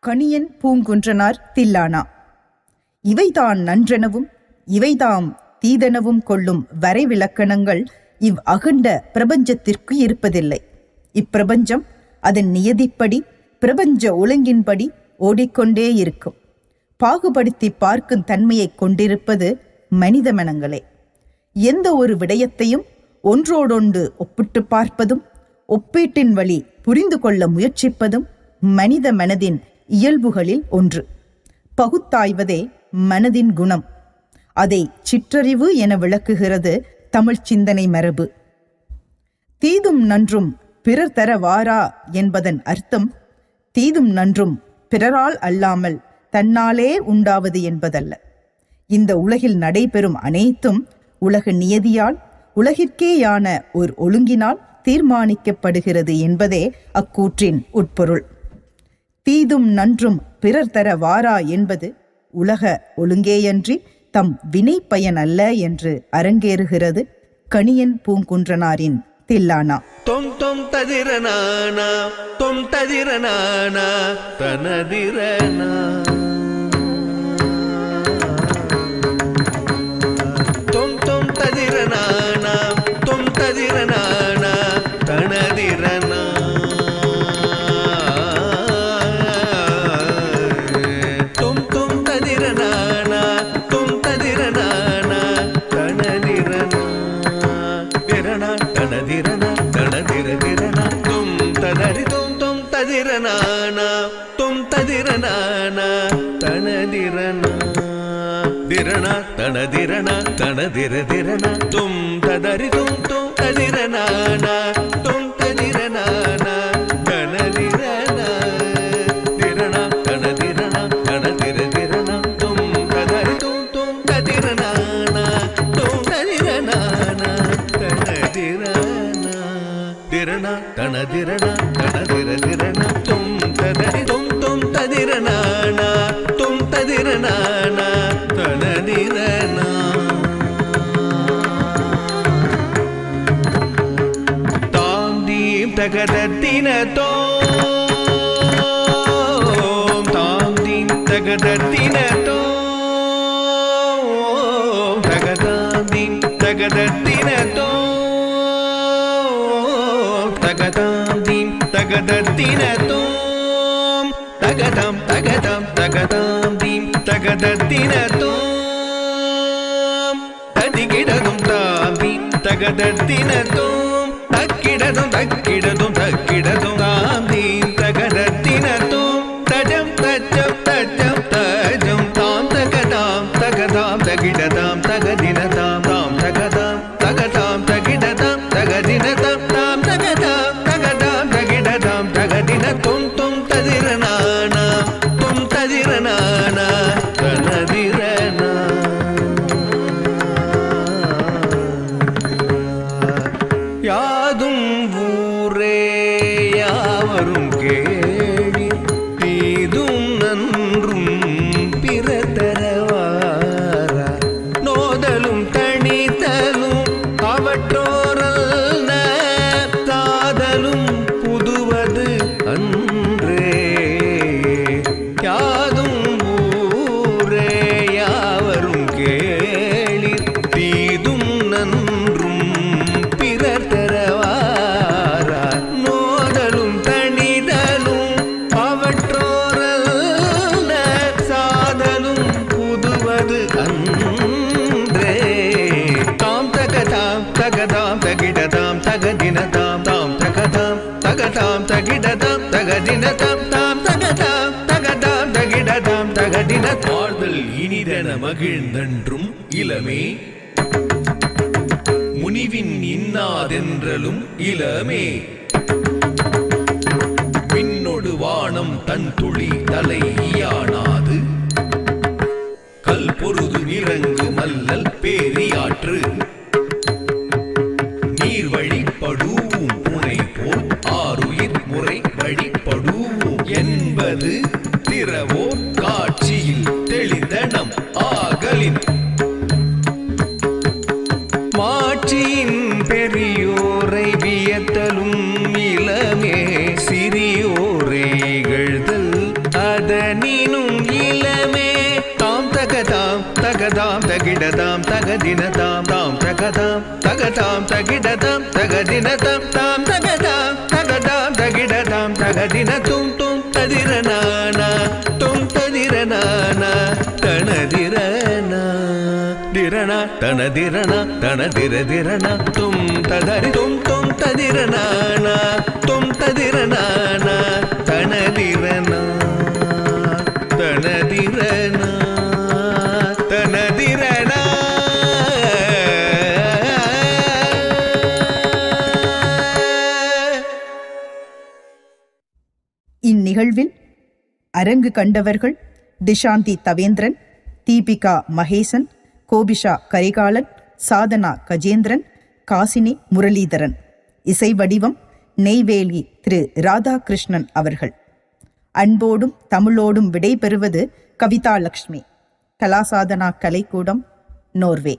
கணியன் பூங்குன்றனார் தில்லானா. இவைதான் நன்றெனவும் இவைதாம் தீதெனவும் கொள்ளும் வரைவிலக்கணங்கள் இவ் அகண்ட பிரபஞ்சத்திற்கு இருப்பதில்லை. இப்பிரபஞ்சம் அதன் நியதிப்படி பிரபஞ்ச ஒழுங்கின்படி ஓடிக்கொண்டே இருக்கும். பாகுபடுத்தி பார்க்கும் தன்மையை கொண்டிருப்பது மனித மனங்களே. எந்த ஒரு விடயத்தையும் ஒன்றோடொன்று ஒப்பிட்டு பார்ப்பதும் ஒப்பீட்டின் வழி புரிந்து கொள்ள முயற்சிப்பதும் மனித மனதின் இயல்புகளில் ஒன்று. பகுத்தாய்வதே மனதின் குணம். அதை சிற்றறிவு என விளக்குகிறது தமிழ் சிந்தனை மரபு. தீதும் நன்றும் பிறர் தர வாரா என்பதன் அர்த்தம் தீதும் நன்றும் பிறரால் அல்லாமல் தன்னாலே உண்டாவது என்பதல்ல. இந்த உலகில் நடைபெறும் அனைத்தும் உலக நியதியால் உலகிற்கேயான ஒரு ஒழுங்கினால் தீர்மானிக்கப்படுகிறது என்பதே அக்கூற்றின் உட்பொருள். தீதும் நன்றும் பிறர் தர வாரா என்பது உலக ஒழுங்கேயன்றி தம் வினை பயன் அல்ல என்று அரங்கேறுகிறது கணியன் பூங்குன்றனாரின் தில்லானா. தொம் தொம் ததிரனானா தொம் ததிரனானா தனதிரனா தொம் தொம் ததிரனானா தொம் ததிரனானா தனதிரனா தொம் தொம் ததிரனானா தொம் ததிரனானா தனதிரனா திரனா தனதிரனா தனதிரதிரனா தொம் ததரி தொம் தொம் ததிரனானா தொம் ததிரனானா தனதிரனா திரனா தனதிரனா தனதிரதிரனா தொம் ததரி தொம் தொம் ததிரனானா தொம் ததிரனானா தனதிரனா திரனா தனதிரனா தனதிரதிரனா தொம் ததரி தொம் தொம் ததிரனானா தொம் ததிரனானா தனதிரனா திரனா தனதிரனா தனதிரதிரனா தொம் ததரி தொம் தொம் ததிரனானா தொம் ததிரனானா தனதிரனா தாம் தீம் தகதத்தின தோம் தாம் தீம் தகதத்தின தோம் தகதாம் தீம் தகதத்தின தோம் தகதாம் தீம் தகதத்தின தோம் தகதம் தகதம் தகதாம் தீம் தகதத்தின தோம் ததிகிடதும் தாம் தீம் தகதத்தின தோம் தக்கிடதும் தக்கிடதும் தக்கிடதும் தாம் தீம் தகதத்தின தோம் தஜம் தஜம் தஜம் தஜம் தாம் தகதாம் தகதாம் தகிடதாம் தகதினதாம் தாம் தகதாம் தகதாம் தகிடதாம் தகதினதாம் தாம் தகதாம் தகதாம் தகிடதாம் தகதின தொம் தொம் ததிரனானா தொம் ததிரனானா தனதிரனா யாதும் ஊரே யாவரும் கேளி தீதும் நன்றும் பிறர் தரவாரா நோதலும் தணிதலும் அவற்றோரல் தாதலும் புதுவது அன்றே யாதும் ஊரே யாவரும் கேளி தீதும் நன்றும் பிறர் தரவாரா நோதலும் தணிதலும் அவற்றோரல் சாதலும் புதுவது அன்றே தாம் தகதாம் தகதாம் தகிடதாம் தகதினதாம் தாம் தகதாம் தகதாம் தகிடதாம் தகதினதாம் தாம் தகதாம் தகதாம் தகிடதாம் தகதின வாழ்தல் இனிதென மகிழ்ந்தன்றும் இளமே முனிவின் இன்னாதென்றலும் இளமே விண்ணொடு வானம் தன் துளி தலை ஈயானாது கல் பொருது இறங்கு மல்லல் பேரியாற்று நீர் வழிபடுவும் புனை போல் ஆறுயிர் முறை வழிபடுவும் என்பது திறவோ காட்சியில் தெளிந்தனம் ஆகலின் மாட்சியின் பெரியோரை வியத்தலும் இளமே சிறியோரை இகழ்தல் அதை தகிடதாம் தகதினதாம் தாம் தகதாம் தகதாம் தகிடதாம் தகதினதாம் தாம் தகதாம் தகதாம் தகிடதாம் தகதின தும் தும் ததிரனானா தும் ததிரனானா தனதிரனா திரணா தனதிரணா தனதிரதிரணா தும் ததரி தும் தும் ததிரனானா தும் ததிரனானா தனதிரணா தனதிரணா தனதிரணா. இந்நிகழ்வில் அரங்கு கண்டவர்கள் திஷாந்தி தவேந்திரன், தீபிகா மகேசன், கோபிஷா கரிகாலன், சாதனா கஜேந்திரன், காசினி முரளிதரன். இசை வடிவம் நெய்வேலி திரு ராதாகிருஷ்ணன் அவர்கள். அன்போடும் தமிழோடும் விடைபெறுவது கவிதா லக்ஷ்மி. கலாசாதனா கலைக்கூடம், நோர்வே.